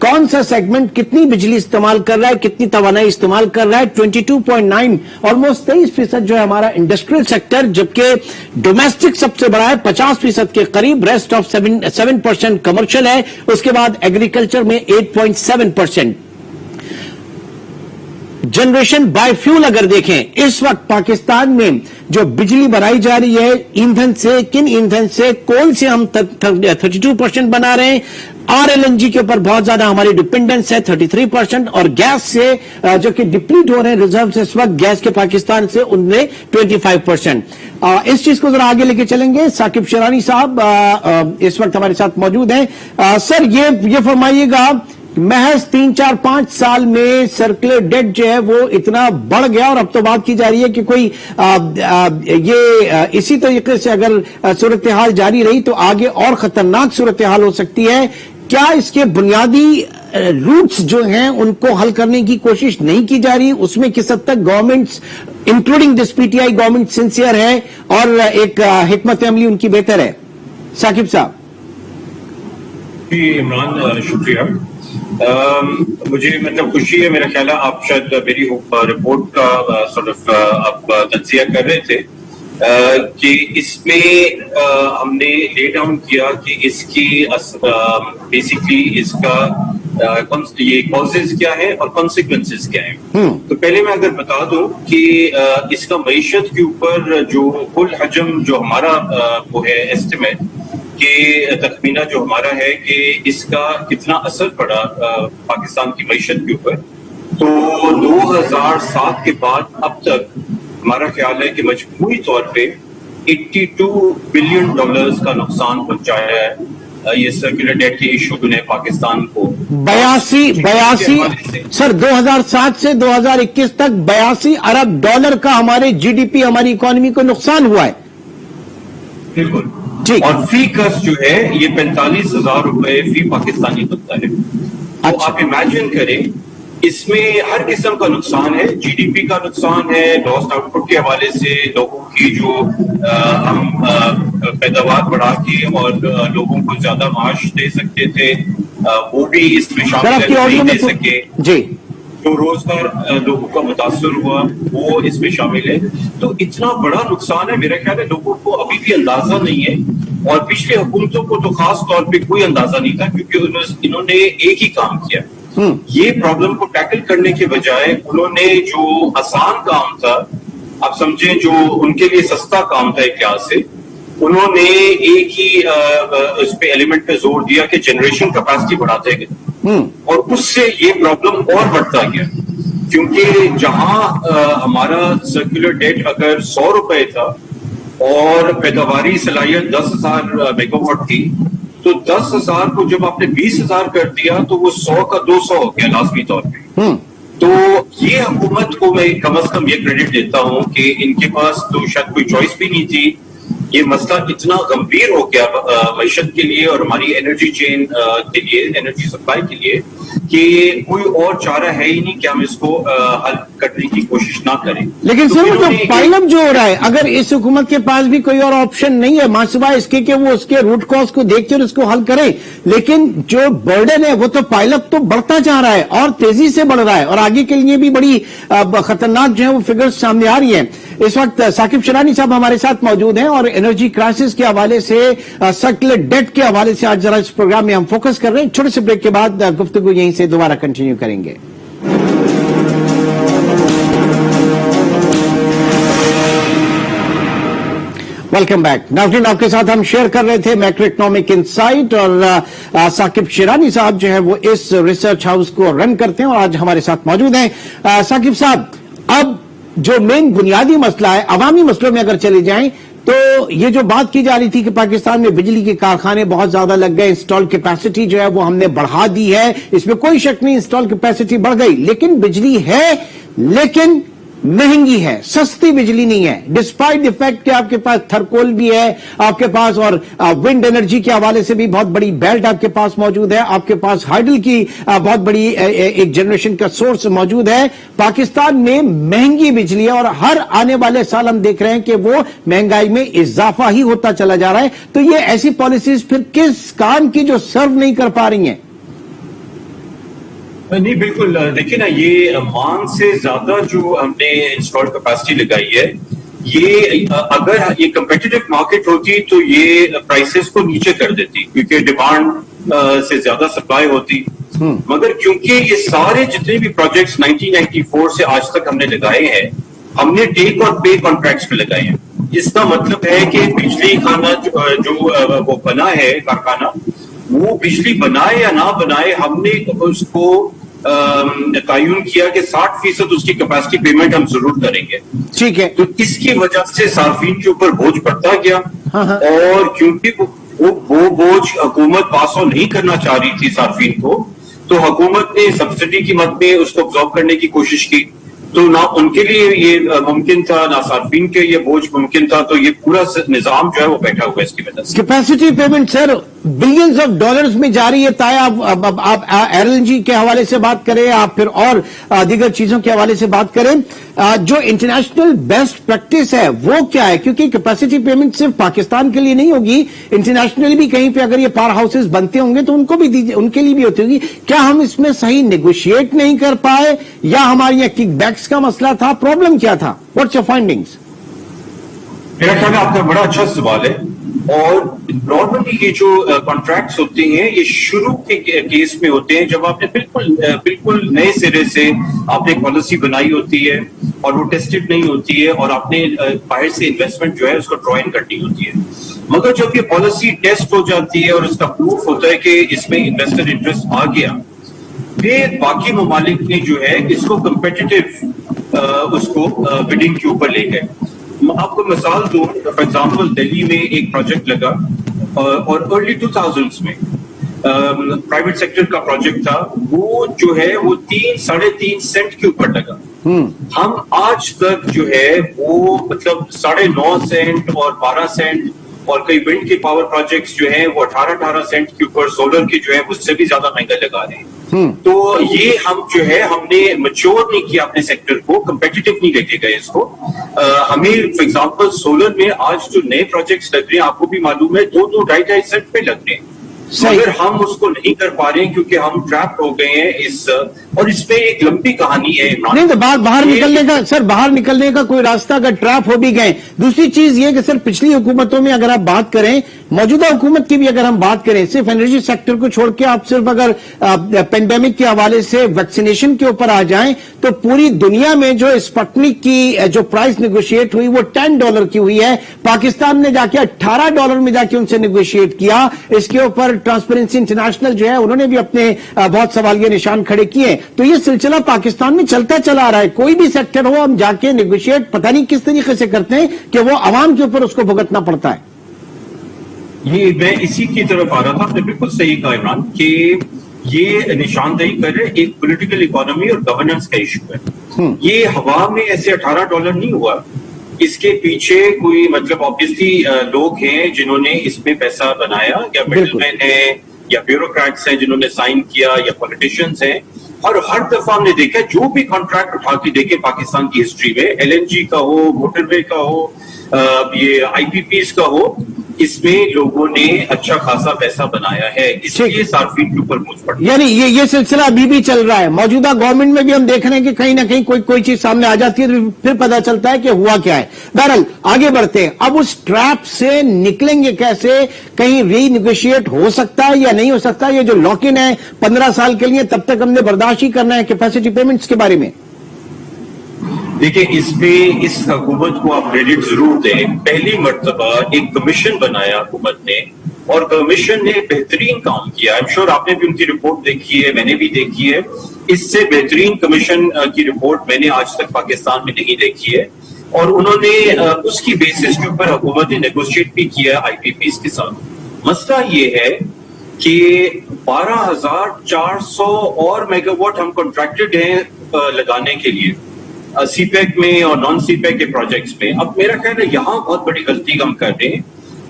کون سا سیگمنٹ کتنی بجلی استعمال کر رہا ہے, کتنی توانائی استعمال کر رہا ہے. 22.9 آلموسٹ 23% جو ہے ہمارا انڈسٹریل سیکٹر, جبکہ ڈومیسٹک سب سے بڑا ہے 50% کے قریب, ریسٹ آف 7% کمرشل ہے, اس کے بعد ایگریکلچر میں 8.7%. جنریشن بائی فیول اگر دیکھیں اس وقت پاکستان میں جو بجلی بنائی جا رہی ہے ایندھن سے, کن ایندھن سے, کول سے ہم 32% بنا رہے ہیں, RLNG کے اوپر بہت زیادہ ہماری ڈپینڈنس ہے 33%, اور گیس سے جو کہ ڈپلیٹ ہو رہے ہیں ریزرو سے اس وقت گیس کے پاکستان سے, ان میں 25%. اس چیز کو ذرا آگے لے کے چلیں گے. ثاقب شیرانی صاحب اس وقت ہمارے ساتھ موجود ہیں. سر یہ فرمائیے گا, محض 3-4-5 سال میں سرکولر ڈیٹ جو ہے وہ اتنا بڑھ گیا, اور اب تو بات کی جا رہی ہے کہ کوئی یہ اسی طریقے سے اگر صورتحال جاری رہی تو آگے اور خطرناک صورتحال ہو سکتی ہے. کیا اس کے بنیادی روٹس جو ہیں ان کو حل کرنے کی کوشش نہیں کی جا رہی؟ اس میں کس حد تک governments including this P T I government sincere ہے اور ایک حکمت عملی ان کی بہتر ہے؟ ثاقب صاحب. جی عمران, شکریہ. مجھے مطلب خوشی ہے, میرا خیال ہے آپ شاید میری رپورٹ کا آپ تجزیہ کر رہے تھے کہ اس میں ہم نے لے ڈاؤن کیا کہ اس کی بیسکلی اس کا یہ کازز کیا ہے اور کانسیکوینسز کیا ہیں. تو پہلے میں اگر بتا دوں کہ اس کا معیشت کے اوپر جو کل حجم جو ہمارا وہ ہے ایسٹیمیٹ کہ تخمینہ جو ہمارا ہے کہ اس کا کتنا اثر پڑا پاکستان کی معیشت کے اوپر, تو 2007 کے بعد اب تک ہمارا خیال ہے کہ مجموعی طور پہ $82 بلین کا نقصان پہنچایا ہے یہ سرکولر ڈیٹ کے ایشو نے پاکستان کو. 82 سر 2007 سے 2021 تک $82 ارب کا ہمارے جی ڈی پی, ہماری اکانومی کو نقصان ہوا ہے. بالکل. اور فی کس جو ہے یہ 45,000 روپے فی پاکستانی بنتا ہے. تو آپ امیجن کریں اس میں ہر قسم کا نقصان ہے, جی ڈی پی کا نقصان ہے, لاسٹ آؤٹ پٹ کے حوالے سے لوگوں کی جو ہم پیداوار بڑھا کے اور لوگوں کو زیادہ معاش دے سکتے تھے وہ بھی اس میں شامل نہیں دے سکے, جو روزگار لوگوں کا متاثر ہوا وہ اس میں شامل ہے. تو اتنا بڑا نقصان ہے, میرا خیال ہے لوگوں کو ابھی بھی اندازہ نہیں ہے, اور پچھلے حکومتوں کو تو خاص طور پہ کوئی اندازہ نہیں تھا کیونکہ انہوں نے ایک ہی کام کیا. یہ پرابلم کو ٹیکل کرنے کے بجائے انہوں نے جو آسان کام تھا, آپ سمجھیں جو ان کے لیے سستا کام تھا ایک لحاظ سے, انہوں نے ایک ہی اس پہ ایلیمنٹ پہ زور دیا کہ جنریشن کیپیسٹی بڑھاتے گئے, اور اس سے یہ پرابلم اور بڑھتا گیا. کیونکہ جہاں ہمارا سرکولر ڈیٹ اگر 100 روپے تھا اور پیداواری صلاحیت 10,000 میگا واٹ تھی, تو 10,000 کو جب آپ نے 20,000 کر دیا تو وہ 100 کا 200 ہو گیا لازمی طور پہ. تو یہ حکومت کو میں کم از کم یہ کریڈٹ دیتا ہوں کہ ان کے پاس تو شاید کوئی چوائس بھی نہیں تھی. یہ مسئلہ اتنا گمبھیر ہو گیا معیشت کے لیے اور ہماری انرجی چین کے لیے, انرجی سپلائی کے لیے, کہ کوئی اور چارہ ہے ہی نہیں کہ ہم اس کو حل کرنے کی کوشش نہ کریں. لیکن سر وہ جو پائل اپ جو ہو رہا ہے, اگر اس حکومت کے پاس بھی کوئی اور آپشن نہیں ہے ماں سوائے اس کے کہ وہ اس کے روٹ کاز کو دیکھتے اور اس کو حل کریں, لیکن جو برڈن ہے وہ تو پائل اپ تو بڑھتا جا رہا ہے اور تیزی سے بڑھ رہا ہے, اور آگے کے لیے بھی بڑی خطرناک جو ہے وہ فگرز سامنے آ رہی ہیں. اس وقت ثاقب شیرانی صاحب ہمارے ساتھ موجود ہیں, اور انرجی کرائسس کے حوالے سے, سرکولر ڈیٹ کے حوالے سے آج ذرا اس پروگرام میں ہم فوکس کر رہے ہیں. چھوٹے سے بریک کے بعد گفتگو یہیں سے دوبارہ کنٹینیو کریں گے. Welcome back. ناظرین, آپ کے ساتھ ہم شیئر کر رہے تھے میکرو اکنامک انسائٹ, اور ثاقب شیرانی صاحب جو ہے وہ اس ریسرچ ہاؤس کو رن کرتے ہیں اور آج ہمارے ساتھ موجود ہیں. ثاقب صاحب, اب جو مین بنیادی مسئلہ ہے, عوامی مسئلوں میں اگر چلے جائیں تو یہ جو بات کی جا رہی تھی کہ پاکستان میں بجلی کے کارخانے بہت زیادہ لگ گئے, انسٹال کیپیسٹی جو ہے وہ ہم نے بڑھا دی ہے, اس میں کوئی شک نہیں, انسٹال کیپیسٹی بڑھ گئی, لیکن بجلی ہے لیکن مہنگی ہے, سستی بجلی نہیں ہے, ڈسپائٹ دی فیکٹ کہ آپ کے پاس تھرکول بھی ہے آپ کے پاس, اور ونڈ انرجی کے حوالے سے بھی بہت بڑی بیلٹ آپ کے پاس موجود ہے, آپ کے پاس ہائیڈل کی بہت بڑی ایک جنریشن کا سورس موجود ہے. پاکستان میں مہنگی بجلی ہے اور ہر آنے والے سال ہم دیکھ رہے ہیں کہ وہ مہنگائی میں اضافہ ہی ہوتا چلا جا رہا ہے. تو یہ ایسی پالیسیز پھر کس کام کی جو سرو نہیں کر پا رہی ہیں؟ نہیں بالکل، دیکھیں نا، یہ مانگ سے زیادہ جو ہم نے انسٹال کیپیسٹی لگائی ہے، یہ اگر یہ کمپیٹیٹو مارکیٹ ہوتی تو یہ پرائسز کو نیچے کر دیتی، کیونکہ ڈیمانڈ سے زیادہ سپلائی ہوتی. مگر کیونکہ یہ سارے جتنے بھی پروجیکٹس 1994 سے آج تک ہم نے لگائے ہیں، ہم نے ٹیک اور پے کانٹریکٹس پہ لگائے ہیں. اس کا مطلب ہے کہ بجلی خانہ جو وہ بنا ہے کارخانہ، وہ بجلی بنائے یا نہ بنائے، ہم نے اس کو تعین کیا کہ 60% اس کی کیپیسٹی پیمنٹ ہم ضرور کریں گے. ٹھیک ہے. تو اس کی وجہ سے صارفین کے اوپر بوجھ بڑھتا گیا، اور کیونکہ وہ بوجھ حکومت پاس آن نہیں کرنا چاہ رہی تھی صارفین کو، تو حکومت نے سبسڈی کی مد میں اس کو ابزارب کرنے کی کوشش کی. تو نہ ان کے لیے یہ ممکن تھا، نہ صارفین کے یہ بوجھ ممکن تھا. تو یہ پورا نظام جو ہے وہ بیٹھا ہوا ہے اس کی وجہ سے. Capacity payment sir billions of dollars میں جاری ہے. آپ ایل این جی کے حوالے سے بات کریں، آپ پھر اور دیگر چیزوں کے حوالے سے بات کریں، جو انٹرنیشنل بیسٹ پریکٹس ہے وہ کیا ہے؟ کیونکہ کیپیسٹی پیمنٹ صرف پاکستان کے لیے نہیں ہوگی، انٹرنیشنلی بھی کہیں پہ اگر یہ پاور ہاؤسز بنتے ہوں گے تو ان کو بھی ان کے لیے بھی ہوتی ہوگی. کیا ہم اس میں صحیح نیگوشیٹ نہیں کر پائے، یا ہمارے یہاں کک بیکس کا مسئلہ تھا؟ پرابلم کیا تھا؟ What's your findings? میرا خیال ہے آپ کا بڑا اچھا سوال ہے. اور نارملی یہ جو کانٹریکٹس ہوتے ہیں یہ شروع کے کیس میں ہوتے ہیں جب آپ نے بالکل نئے سرے سے آپ نے ایک پالیسی بنائی ہوتی ہے اور وہ ٹیسٹڈ نہیں ہوتی ہے، اور آپ نے باہر سے انویسٹمنٹ جو ہے اس کو ڈرا ان کرنی ہوتی ہے. مگر جب یہ پالیسی ٹیسٹ ہو جاتی ہے اور اس کا پروف ہوتا ہے کہ اس میں انویسٹر انٹرسٹ آ گیا، پھر باقی ممالک نے جو ہے اس کو کمپیٹیٹو اس کو بڈنگ کے اوپر لے گئے. آپ کو مثال دوں، فار ایگزامپل دہلی میں ایک پروجیکٹ لگا اور ارلی 2000s میں پرائیویٹ سیکٹر کا پروجیکٹ تھا. وہ جو ہے وہ 3.5 سینٹ کے اوپر لگا. ہم آج تک جو ہے وہ مطلب 9.5 سینٹ اور 12 سینٹ، اور کئی ونڈ کے پاور پروجیکٹس جو ہیں وہ 18 سینٹ کے اوپر، سولر کے جو ہے اس سے بھی زیادہ مہنگا لگا رہے ہیں. تو یہ ہم جو ہے ہم نے میچور نہیں کیا اپنے سیکٹر کو، کمپیٹیٹو نہیں لے کے گئے اس کو. ہمیں فار ایگزامپل سولر میں آج جو نئے پروجیکٹس لگ رہے ہیں، آپ کو بھی معلوم ہے 2-2.5 سینٹ پہ لگ رہے ہیں. مگر ہم اس کو نہیں کر پا رہے ہیں کیونکہ ہم ٹریپ ہو گئے ہیں اور اس پہ ایک لمبی کہانی ہے. نہیں تو باہر نکلنے کا سر، باہر نکلنے کا کوئی راستہ اگر ٹریپ ہو بھی گئے. دوسری چیز یہ کہ سر پچھلی حکومتوں میں اگر آپ بات کریں، موجودہ حکومت کی بھی اگر ہم بات کریں، صرف انرجی سیکٹر کو چھوڑ کے آپ صرف اگر پینڈیمک کے حوالے سے ویکسینیشن کے اوپر آ جائیں تو پوری دنیا میں جو اسپٹنک کی جو پرائس نیگوشیٹ ہوئی وہ $10 کی ہوئی ہے. پاکستان نے جا کے $18 میں جا کے ان سے نیگوشیٹ کیا. اس کے اوپر ٹرانسپیرنسی انٹرنیشنل جو ہے انہوں نے بھی اپنے بہت سوالیہ نشان کھڑے کیے. تو یہ سلسلہ پاکستان میں چلتا چلا آ رہا ہے. کوئی بھی سیکٹر ہو، ہم جا کے نیگوشیٹ پتہ نہیں کس طریقے سے کرتے ہیں کہ وہ عوام کے اوپر اس کو بھگتنا پڑتا ہے. یہ میں اسی کی طرف آ رہا تھا. آپ نے بالکل صحیح کہا عمران کہ یہ نشاندہی کر رہے ایک پولیٹیکل اکانومی اور گورننس کا ایشو ہے. یہ ہوا میں ایسے $18 نہیں ہوا. اس کے پیچھے کوئی مطلب آبویسلی لوگ ہیں جنہوں نے اس میں پیسہ بنایا، یا مڈل مین ہیں، یا بیوروکریٹس ہیں جنہوں نے سائن کیا، یا پولیٹیشینز ہیں. اور ہر دفعہ ہم نے دیکھا جو بھی کانٹریکٹ اٹھا کے دیکھے پاکستان کی ہسٹری میں، LNG کا ہو، موٹر وے کا ہو، یہ IPPs کا ہو، اس میں لوگوں نے اچھا خاصا پیسہ بنایا ہے. اس لیے صارفین کے اوپر بوجھ پڑتا ہے. یعنی یہ سلسلہ ابھی بھی چل رہا ہے. موجودہ گورنمنٹ میں بھی ہم دیکھ رہے ہیں کہ کہیں نہ کہیں کوئی چیز سامنے آ جاتی ہے تو پھر پتہ چلتا ہے کہ ہوا کیا ہے. بہرحال آگے بڑھتے ہیں. اب اس ٹریپ سے نکلیں گے کیسے؟ کہیں ری نیگوشیٹ ہو سکتا ہے یا نہیں ہو سکتا؟ یہ جو لاک ان ہے 15 سال کے لیے، تب تک ہم نے برداشت ہی کرنا ہے کیپیسٹی پیمنٹس کے بارے میں. دیکھیں، اس پہ اس حکومت کو آپ کریڈٹ ضرور دیں. پہلی مرتبہ ایک کمیشن بنایا حکومت نے، اور کمیشن نے بہترین کام کیا. آئی ایم شیور آپ نے بھی ان کی رپورٹ دیکھی ہے، میں نے بھی دیکھی ہے. اس سے بہترین کمیشن کی رپورٹ میں نے آج تک پاکستان میں نہیں دیکھی ہے. اور انہوں نے اس کی بیسس کے اوپر حکومت نے نیگوشیٹ بھی کیا IPPs کے ساتھ. مسئلہ یہ ہے کہ 12,400 اور میگا واٹ ہم کنٹریکٹڈ ہیں لگانے کے لیے سی پیک میں اور نان سی پیک کے پروجیکٹس میں. اب میرا خیال ہے یہاں بہت بڑی غلطی ہم کر رہے ہیں.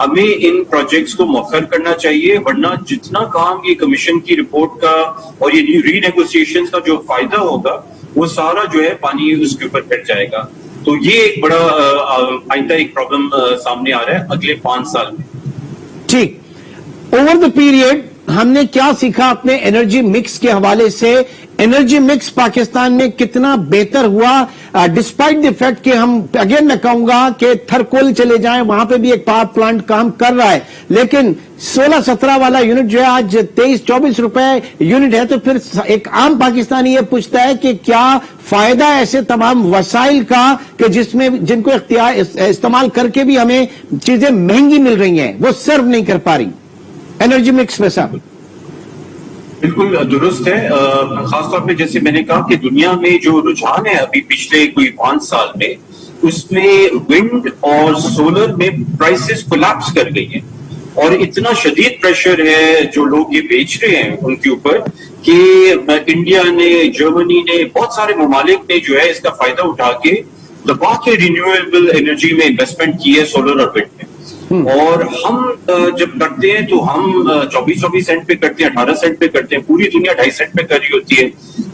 ہمیں ان پروجیکٹس کو مؤخر کرنا چاہیے، ورنہ جتنا کام یہ کمیشن کی رپورٹ کا اور یہ ری نیگوسیشن کا جو فائدہ ہوگا وہ سارا جو ہے پانی اس کے اوپر پھر جائے گا. تو یہ ایک بڑا آئندہ ایک پرابلم سامنے آ رہا ہے اگلے 5 سال میں. ٹھیک. اوور دا پیریڈ ہم نے کیا سیکھا اپنے انرجی مکس کے حوالے سے؟ انرجی مکس پاکستان میں کتنا بہتر ہوا ڈسپائٹ دی فیکٹ کہ ہم اگین میں کہوں گا کہ تھرکول چلے جائیں وہاں پہ بھی ایک پاور پلانٹ کام کر رہا ہے لیکن 16-17 والا یونٹ جو ہے آج 23-24 روپے یونٹ ہے تو پھر ایک عام پاکستانی یہ پوچھتا ہے کہ کیا فائدہ ایسے تمام وسائل کا کہ جن کو استعمال کر کے بھی ہمیں چیزیں مہنگی مل رہی ہیں وہ سرو نہیں کر پا رہی انرجی مکس میں صاحب بالکل درست ہے خاص طور پہ جیسے میں نے کہا کہ دنیا میں جو رجحان ہے ابھی پچھلے کوئی 5 سال میں اس میں ونڈ اور سولر میں پرائسز کولیپس کر گئی ہیں اور اتنا شدید پریشر ہے جو لوگ یہ بیچ رہے ہیں ان کے اوپر کہ انڈیا نے جرمنی نے بہت سارے ممالک نے جو ہے اس کا فائدہ اٹھا کے دبا کے رینیویبل انرجی میں انویسٹمنٹ کی ہے سولر اور ونڈ میں اور ہم جب کرتے ہیں تو ہم 24 سینٹ پہ کرتے ہیں 18 سینٹ پہ کرتے ہیں پوری دنیا 2.5 سینٹ پہ کر رہی ہوتی ہے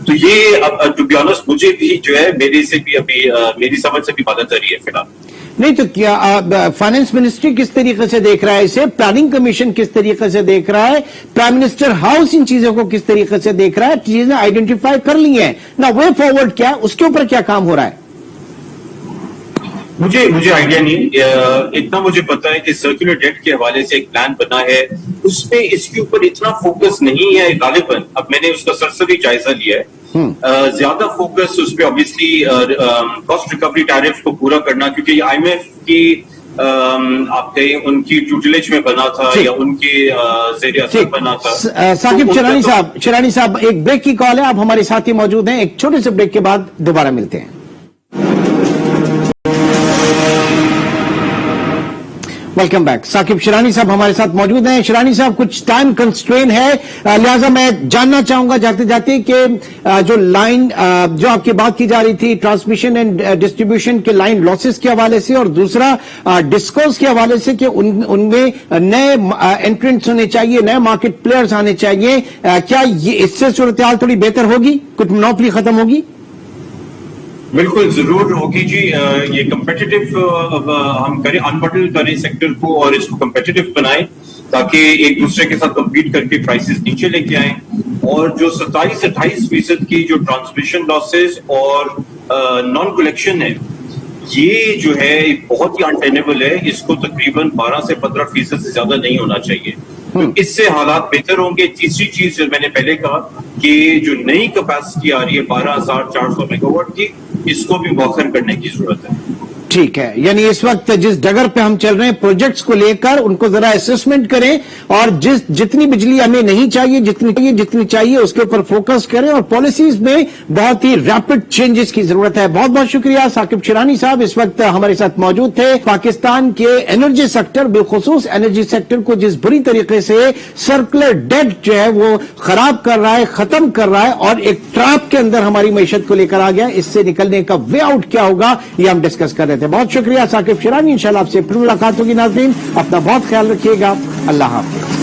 تو یہ ٹو بی آنسٹ مجھے بھی جو ہے میری سمجھ سے بھی مدد آ رہی ہے فی الحال نہیں تو کیا فائنانس منسٹری کس طریقے سے دیکھ رہا ہے اسے پلاننگ کمیشن کس طریقے سے دیکھ رہا ہے پرائم منسٹر ہاؤس ان چیزوں کو کس طریقے سے دیکھ رہا ہے چیزیں آئیڈینٹیفائی کر لی ہیں نا وے فارورڈ کیا اس کے اوپر کیا کام ہو رہا ہے مجھے آئیڈیا نہیں اتنا مجھے پتا ہے کہ سرکولر ڈیٹ کے حوالے سے ایک پلان بنا ہے اس میں اس کے اوپر اتنا فوکس نہیں ہے غالباً اب میں نے اس کا سرسری جائزہ لیا ہے زیادہ فوکس اس پہ obviously کاسٹ ریکوری ٹیرف کو پورا کرنا کیونکہ آئی ایم ایف کی آپ کہیں ان کی ٹیوٹیلیج میں بنا تھا یا ان کے زیر اثر بنا تھا ثاقب شرانی صاحب ایک بریک کی کال ہے آپ ہمارے ساتھی موجود ہیں ایک چھوٹے سے بریک کے بعد دوبارہ ملتے ہیں ویلکم بیک ثاقب شرانی صاحب ہمارے ساتھ موجود ہیں شرانی صاحب کچھ ٹائم کنسٹرین ہے لہذا میں جاننا چاہوں گا جاتے جاتے کہ جو لائن جو آپ کی بات کی جا رہی تھی ٹرانسمیشن اینڈ ڈسٹریبیوشن کے لائن لاسز کے حوالے سے اور دوسرا ڈسکوز کے حوالے سے کہ ان میں نئے انٹرنٹس ہونے چاہیے نئے مارکیٹ پلیئرز آنے چاہیے کیا یہ اس سے صورتحال تھوڑی بہتر ہوگی کچھ منوپلی ختم ہوگی بالکل ضرور ہوگی جی یہ کمپیٹیٹو ہم کریں انبٹل کریں سیکٹر کو اور اس کو کمپیٹیٹو بنائیں تاکہ ایک دوسرے کے ساتھ کمپیٹ کر کے پرائسز نیچے لے کے آئیں اور جو 27-28% کی جو ٹرانسمیشن لاسز اور نان کلیکشن ہے یہ جو ہے بہت ہی انٹینیبل ہے اس کو تقریباً 12 سے 15% سے زیادہ نہیں ہونا چاہیے تو اس سے حالات بہتر ہوں گے تیسری چیز جو میں نے پہلے کہا کہ جو نئی کیپیسٹی آ رہی ہے 12,400 میگا واٹ کی اس کو بھی موخر کرنے کی ضرورت ہے ٹھیک ہے یعنی اس وقت جس ڈگر پہ ہم چل رہے ہیں پروجیکٹس کو لے کر ان کو ذرا اسسمنٹ کریں اور جتنی بجلی ہمیں نہیں چاہیے جتنی چاہیے اس کے اوپر فوکس کریں اور پالیسیز میں بہت ہی ریپڈ چینجز کی ضرورت ہے بہت بہت شکریہ ثاقب شرانی صاحب اس وقت ہمارے ساتھ موجود تھے پاکستان کے انرجی سیکٹر بالخصوص انرجی سیکٹر کو جس بری طریقے سے سرکولر ڈیٹ جو ہے وہ خراب کر رہا ہے ختم کر رہا ہے اور ایک ٹریپ کے اندر ہماری معیشت کو لے کر آ گیا اس سے نکلنے کا وے آؤٹ کیا ہوگا یہ ہم ڈسکس کر رہے تھے بہت شکریہ ثاقب شرانی انشاءاللہ آپ سے پھر ملاقات ہوگی ناظرین اپنا بہت خیال رکھیے گا اللہ حافظ